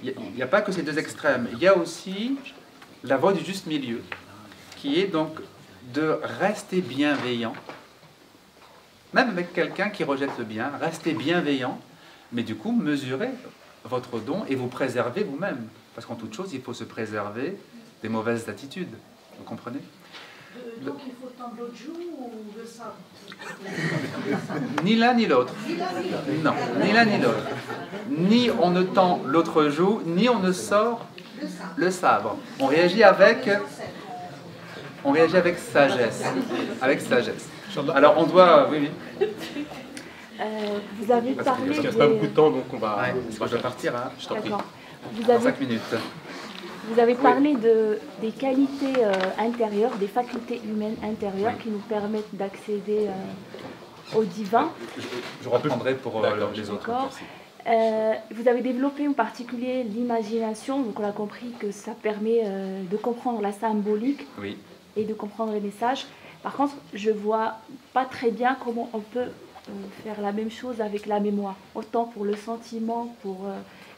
il n'y a pas que ces deux extrêmes. Il y a aussi la voie du juste milieu, qui est donc de rester bienveillant, même avec quelqu'un qui rejette le bien, restez bienveillant, mais du coup mesurez votre don et vous préservez vous-même. Parce qu'en toute chose, il faut se préserver des mauvaises attitudes. Vous comprenez? Donc il faut tendre l'autre joue ou le sabre? Ni l'un ni l'autre. Non, ni l'un ni l'autre. Ni on ne tend l'autre joue, ni on ne sort le sabre. On réagit avec sagesse. Avec sagesse. Alors on doit... Oui, oui. Vous avez parlé parce qu'il ne reste pas beaucoup de temps, donc on va... Ouais, parce que je dois partir, hein. Je t'en prie. D'accord. Dans 5 minutes. Vous avez parlé des qualités intérieures, des facultés humaines intérieures qui nous permettent d'accéder au divin. Je reprendrai pour les autres. Vous avez développé en particulier l'imagination, donc on a compris que ça permet de comprendre la symbolique et de comprendre les messages. Par contre, je ne vois pas très bien comment on peut faire la même chose avec la mémoire. Autant pour le sentiment, pour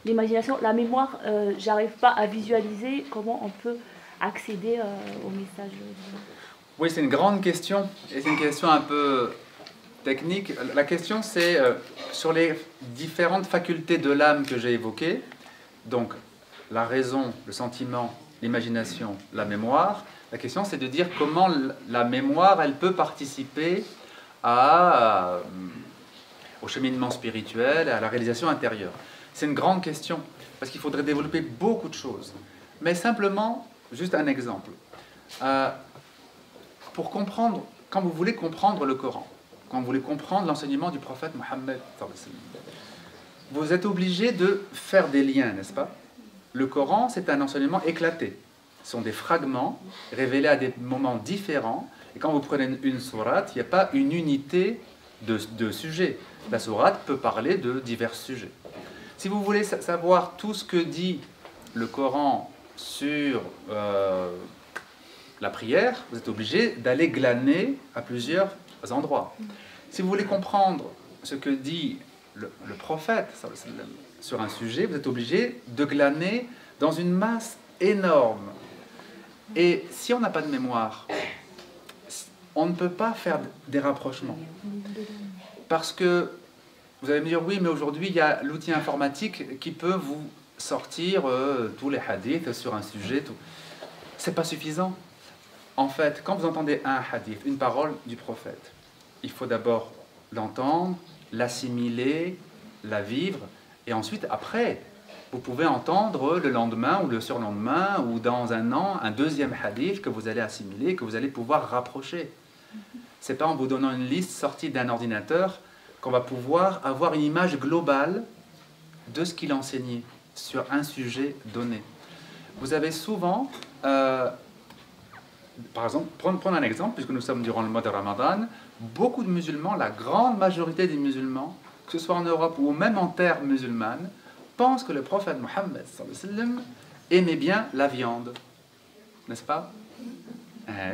l'imagination. La mémoire, j'arrive pas à visualiser comment on peut accéder au message. Oui, c'est une grande question, et c'est une question un peu technique. La question, c'est sur les différentes facultés de l'âme que j'ai évoquées, donc la raison, le sentiment, l'imagination, la mémoire. La question, c'est de dire comment la mémoire, elle peut participer au cheminement spirituel et à la réalisation intérieure. C'est une grande question, parce qu'il faudrait développer beaucoup de choses. Mais simplement, juste un exemple. Pour comprendre, quand vous voulez comprendre le Coran, quand vous voulez comprendre l'enseignement du prophète Mohammed, vous êtes obligé de faire des liens, n'est-ce pas? Le Coran, c'est un enseignement éclaté. Ce sont des fragments révélés à des moments différents. Et quand vous prenez une sourate, il n'y a pas une unité de sujets. La sourate peut parler de divers sujets. Si vous voulez savoir tout ce que dit le Coran sur la prière, vous êtes obligé d'aller glaner à plusieurs endroits. Si vous voulez comprendre ce que dit le prophète sur un sujet, vous êtes obligé de glaner dans une masse énorme. Et si on n'a pas de mémoire, on ne peut pas faire des rapprochements. Parce que vous allez me dire, oui, mais aujourd'hui, il y a l'outil informatique qui peut vous sortir tous les hadiths sur un sujet. C'est pas suffisant. En fait, quand vous entendez un hadith, une parole du prophète, il faut d'abord l'entendre, l'assimiler, la vivre, et ensuite, après, vous pouvez entendre le lendemain ou le surlendemain ou dans un an un deuxième hadith que vous allez assimiler, que vous allez pouvoir rapprocher. Ce n'est pas en vous donnant une liste sortie d'un ordinateur qu'on va pouvoir avoir une image globale de ce qu'il enseignait sur un sujet donné. Vous avez souvent, par exemple, prendre un exemple, puisque nous sommes durant le mois de Ramadan, beaucoup de musulmans, la grande majorité des musulmans, que ce soit en Europe ou même en terre musulmane, pensent que le prophète Mohammed aimait bien la viande. N'est-ce pas?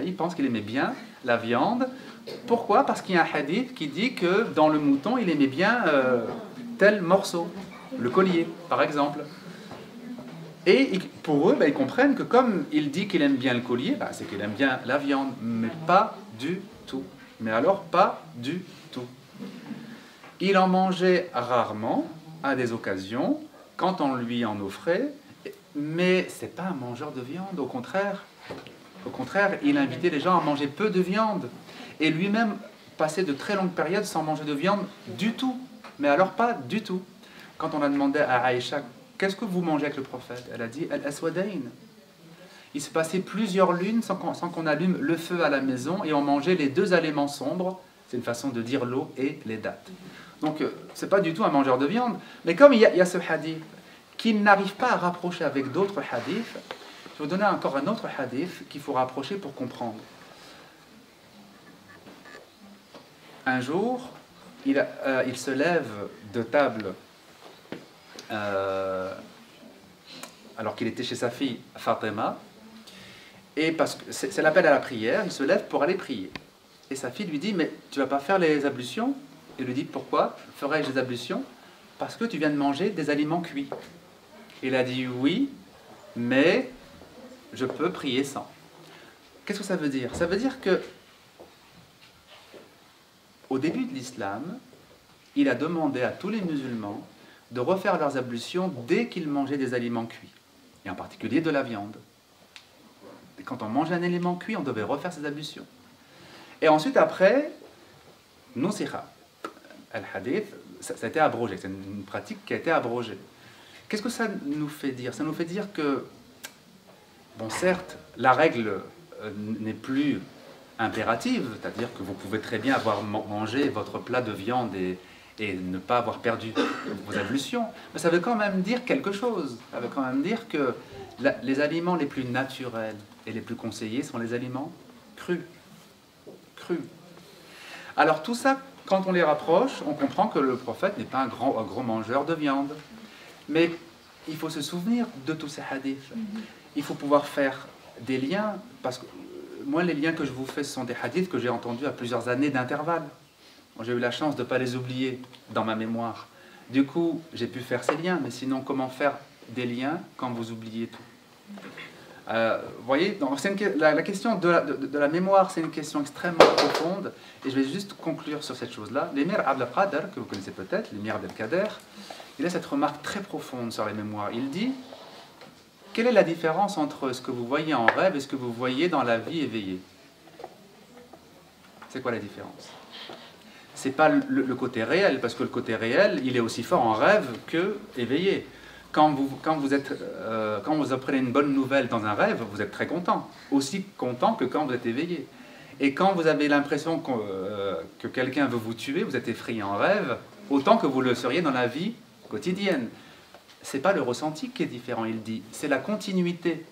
Il pense qu'il aimait bien la viande. Pourquoi? Parce qu'il y a un hadith qui dit que dans le mouton, il aimait bien tel morceau, le collier, par exemple. Et pour eux, ils comprennent que comme il dit qu'il aime bien le collier, c'est qu'il aime bien la viande, mais pas du tout. Mais alors, pas du tout. Il en mangeait rarement, à des occasions, quand on lui en offrait, mais ce n'est pas un mangeur de viande, au contraire. Au contraire, il invitait les gens à manger peu de viande. Et lui-même passait de très longues périodes sans manger de viande du tout. Mais alors pas du tout. Quand on a demandé à Aïcha, qu'est-ce que vous mangez avec le prophète? Elle a dit, al-aswadain. Il se passait plusieurs lunes sans qu'on allume le feu à la maison et on mangeait les deux aliments sombres. C'est une façon de dire l'eau et les dattes. Donc, ce n'est pas du tout un mangeur de viande. Mais comme il y a ce hadith qui n'arrive pas à rapprocher avec d'autres hadiths, je vais vous donner encore un autre hadith qu'il faut rapprocher pour comprendre. Un jour, il se lève de table alors qu'il était chez sa fille Fatima, et parce que c'est l'appel à la prière, il se lève pour aller prier. Et sa fille lui dit, mais tu ne vas pas faire les ablutions? Il lui dit, pourquoi ferais-je des ablutions? Parce que tu viens de manger des aliments cuits. Il a dit, oui, mais je peux prier sans. Qu'est-ce que ça veut dire? Ça veut dire que au début de l'islam, il a demandé à tous les musulmans de refaire leurs ablutions dès qu'ils mangeaient des aliments cuits, et en particulier de la viande. Et quand on mangeait un aliment cuit, on devait refaire ses ablutions. Et ensuite, après, nusikha, al-hadith, ça a été abrogé, c'est une pratique qui a été abrogée. Qu'est-ce que ça nous fait dire? Ça nous fait dire que, bon, certes, la règle n'est plus impérative, c'est-à-dire que vous pouvez très bien avoir mangé votre plat de viande et ne pas avoir perdu vos ablutions, mais ça veut quand même dire quelque chose. Ça veut quand même dire que les aliments les plus naturels et les plus conseillés sont les aliments crus. Crus. Alors tout ça, quand on les rapproche, on comprend que le prophète n'est pas un gros mangeur de viande. Mais il faut se souvenir de tous ces hadiths. Il faut pouvoir faire des liens, parce que moi, les liens que je vous fais, ce sont des hadiths que j'ai entendus à plusieurs années d'intervalle. J'ai eu la chance de ne pas les oublier dans ma mémoire. Du coup, j'ai pu faire ces liens, mais sinon, comment faire des liens quand vous oubliez tout? Vous voyez, la question de la mémoire, c'est une question extrêmement profonde, et je vais juste conclure sur cette chose-là. L'émir Abd al-Qadir, que vous connaissez peut-être, l'émir Abd al-Qadir, il a cette remarque très profonde sur les mémoires. Il dit, quelle est la différence entre ce que vous voyez en rêve et ce que vous voyez dans la vie éveillée? C'est quoi la différence? C'est pas le côté réel, parce que le côté réel, il est aussi fort en rêve que éveillé. Quand vous apprenez une bonne nouvelle dans un rêve, vous êtes très content. Aussi content que quand vous êtes éveillé. Et quand vous avez l'impression que quelqu'un veut vous tuer, vous êtes effrayé en rêve, autant que vous le seriez dans la vie quotidienne. C'est pas le ressenti qui est différent, il dit, c'est la continuité.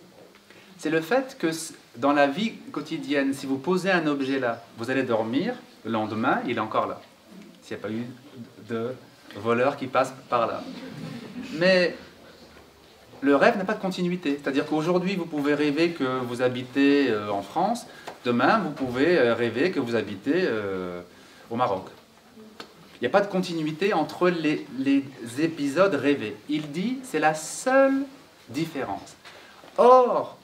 C'est le fait que dans la vie quotidienne, si vous posez un objet là, vous allez dormir, le lendemain, il est encore là. S'il n'y a pas eu de voleur qui passe par là. Mais le rêve n'a pas de continuité. C'est-à-dire qu'aujourd'hui, vous pouvez rêver que vous habitez en France, demain, vous pouvez rêver que vous habitez au Maroc. Il n'y a pas de continuité entre les épisodes rêvés. Il dit, c'est la seule différence. Or,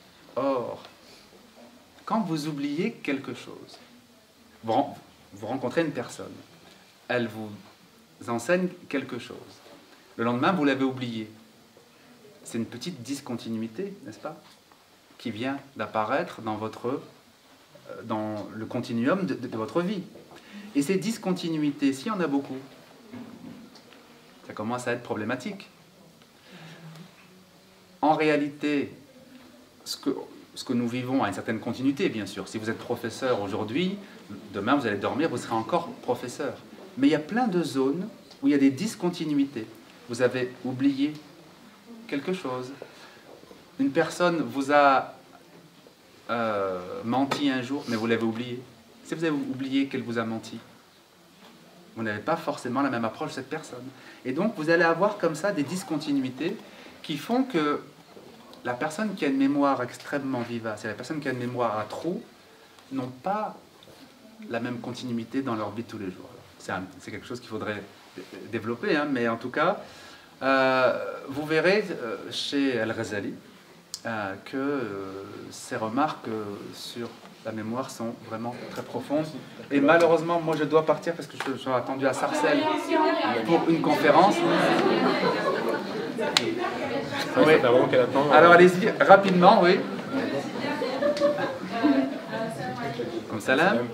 quand vous oubliez quelque chose, vous rencontrez une personne, elle vous enseigne quelque chose. Le lendemain, vous l'avez oublié. C'est une petite discontinuité, n'est-ce pas, qui vient d'apparaître dans votre dans le continuum de votre vie. Et ces discontinuités, s'il y en a beaucoup, ça commence à être problématique. En réalité, ce que nous vivons a une certaine continuité, bien sûr. Si vous êtes professeur aujourd'hui, demain vous allez dormir, vous serez encore professeur. Mais il y a plein de zones où il y a des discontinuités. Vous avez oublié quelque chose. Une personne vous a menti un jour, mais vous l'avez oublié. Si vous avez oublié qu'elle vous a menti, vous n'avez pas forcément la même approche de cette personne. Et donc, vous allez avoir comme ça des discontinuités qui font que la personne qui a une mémoire extrêmement vivace et la personne qui a une mémoire à trous n'ont pas la même continuité dans leur vie de tous les jours. C'est quelque chose qu'il faudrait développer, hein, mais en tout cas, vous verrez chez Al-Ghazali que ces remarques sur la mémoire sont vraiment très profondes. Et malheureusement, moi je dois partir parce que je suis attendu à Sarcelles pour une conférence. Oui. Alors allez-y, rapidement, oui. Comme salam.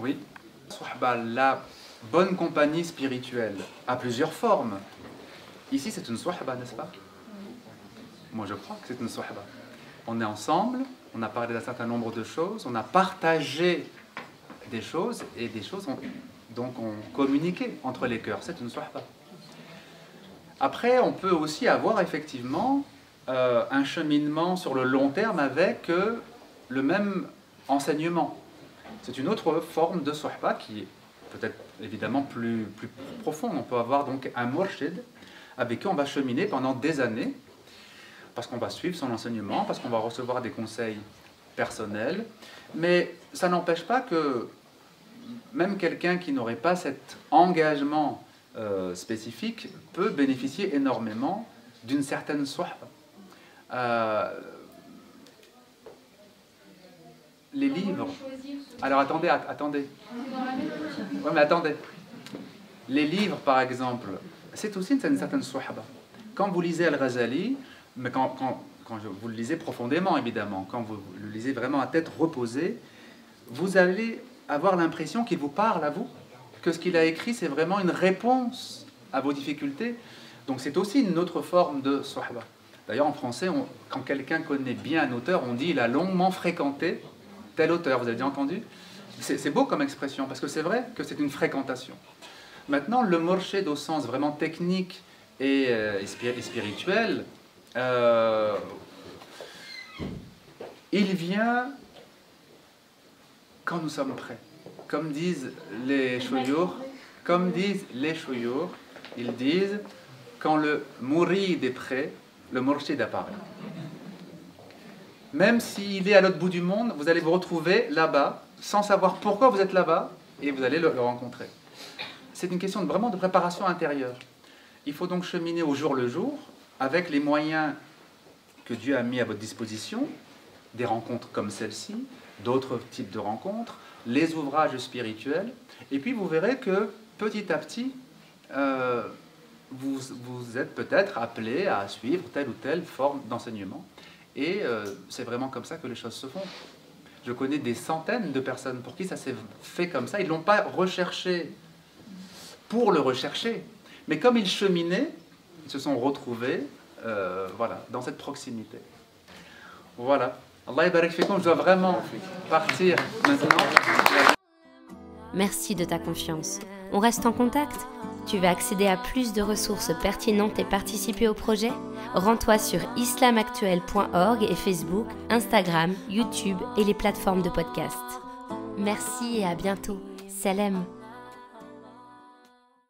Oui. La bonne compagnie spirituelle a plusieurs formes. Ici, c'est une sohba, n'est-ce pas? Moi, je crois que c'est une sohba. On est ensemble, on a parlé d'un certain nombre de choses, on a partagé des choses, et des choses donc ont communiqué entre les cœurs. C'est une sohba. Après, on peut aussi avoir effectivement un cheminement sur le long terme avec le même enseignement. C'est une autre forme de sohba qui est peut-être évidemment plus profonde. On peut avoir donc un murshid avec qui on va cheminer pendant des années, parce qu'on va suivre son enseignement, parce qu'on va recevoir des conseils personnels, mais ça n'empêche pas que même quelqu'un qui n'aurait pas cet engagement spécifique peut bénéficier énormément d'une certaine sohba. Les livres... Alors attendez. Ouais, mais attendez. Les livres, par exemple, c'est aussi une certaine sohba. Quand vous lisez Al-Ghazali, mais quand vous le lisez profondément, évidemment, quand vous le lisez vraiment à tête reposée, vous allez avoir l'impression qu'il vous parle à vous, que ce qu'il a écrit, c'est vraiment une réponse à vos difficultés. Donc c'est aussi une autre forme de sohba. D'ailleurs, en français, quand quelqu'un connaît bien un auteur, on dit « il a longuement fréquenté tel auteur ». Vous avez déjà entendu? C'est beau comme expression, parce que c'est vrai que c'est une fréquentation. Maintenant, le murshid au sens vraiment technique et spirituel, il vient quand nous sommes prêts. Comme disent les shouyour, ils disent quand le mourid est prêt, le murshid apparaît. Même s'il est à l'autre bout du monde, vous allez vous retrouver là-bas, sans savoir pourquoi vous êtes là-bas, et vous allez le rencontrer. C'est une question vraiment de préparation intérieure. Il faut donc cheminer au jour le jour, avec les moyens que Dieu a mis à votre disposition, des rencontres comme celle-ci, d'autres types de rencontres, les ouvrages spirituels, et puis vous verrez que petit à petit, vous êtes peut-être appelé à suivre telle ou telle forme d'enseignement. Et c'est vraiment comme ça que les choses se font. Je connais des centaines de personnes pour qui ça s'est fait comme ça. Ils ne l'ont pas recherché pour le rechercher. Mais comme ils cheminaient, ils se sont retrouvés voilà, dans cette proximité. Voilà. Allah yabarak fikoum, je dois vraiment partir maintenant. Merci de ta confiance. On reste en contact. Tu veux accéder à plus de ressources pertinentes et participer au projet? Rends-toi sur islamactuel.org et Facebook, Instagram, YouTube et les plateformes de podcast. Merci et à bientôt. Salam.